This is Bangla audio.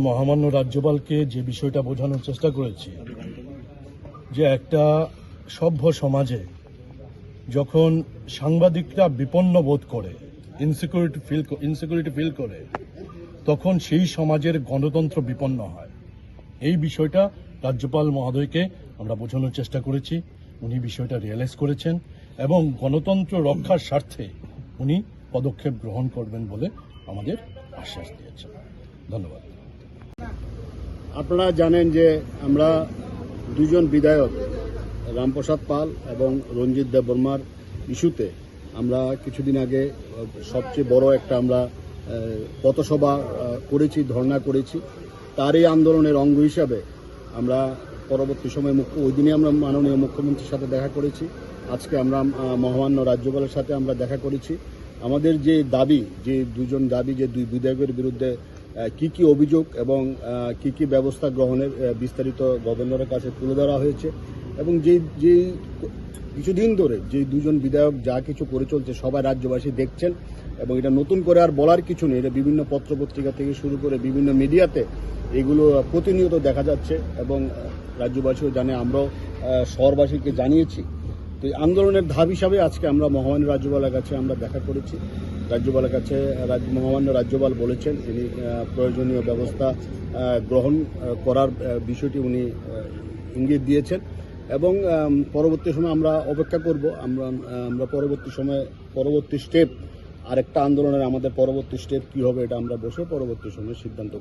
মহামান্য রাজ্যপালকে যে বিষয়টা বোঝানোর চেষ্টা করেছি যে একটা সভ্য সমাজে যখন সাংবাদিকরা বিপন্ন বোধ করে, ইনসিকিউরিটি ফিল করে, তখন সেই সমাজের গণতন্ত্র বিপন্ন হয়। এই বিষয়টা রাজ্যপাল মহোদয়কে আমরা বোঝানোর চেষ্টা করেছি। উনি বিষয়টা রিয়েলাইজ করেছেন এবং গণতন্ত্র রক্ষার স্বার্থে উনি পদক্ষেপ গ্রহণ করবেন বলে আমাদের আশ্বাস দিয়েছেন। ধন্যবাদ। আপনারা জানেন যে আমরা দুজন বিধায়ক রামপ্রসাদ পাল এবং রঞ্জিত দেববর্মার ইস্যুতে আমরা কিছুদিন আগে সবচেয়ে বড় একটা আমরা পথসভা করেছি, ধর্ণা করেছি। তারই আন্দোলনের অঙ্গ হিসাবে আমরা পরবর্তী সময়ে ওই দিনে আমরা মাননীয় মুখ্যমন্ত্রীর সাথে দেখা করেছি। আজকে আমরা মহামান্য রাজ্যপালের সাথে আমরা দেখা করেছি। আমাদের যে দাবি, যে দুই বিধায়কের বিরুদ্ধে কি কি অভিযোগ এবং কি কি ব্যবস্থা গ্রহণের বিস্তারিত গভর্নরের কাছে তুলে ধরা হয়েছে এবং যে কিছুদিন ধরে যে দুজন বিধায়ক যা কিছু করে চলছে সবাই রাজ্যবাসী দেখছেন এবং এটা নতুন করে আর বলার কিছু নেই। এটা বিভিন্ন পত্রপত্রিকা থেকে শুরু করে বিভিন্ন মিডিয়াতে এগুলো প্রতিনিয়ত দেখা যাচ্ছে এবং রাজ্যবাসীও জানে, আমরাও শহরবাসীকে জানিয়েছি। তো এই আন্দোলনের ধাপ হিসাবে আজকে আমরা মহামান্য রাজ্যপালের কাছে আমরা দেখা করেছি। রাজ্যপালের কাছে মহামান্য রাজ্যপাল বলেছেন তিনি প্রয়োজনীয় ব্যবস্থা গ্রহণ করার বিষয়টি উনি ইঙ্গিত দিয়েছেন এবং পরবর্তী সময় আমরা অপেক্ষা করব। আমরা পরবর্তী স্টেপ, আরেকটা আন্দোলনের আমাদের পরবর্তী স্টেপ কী হবে এটা আমরা বসে পরবর্তী সময়ে সিদ্ধান্ত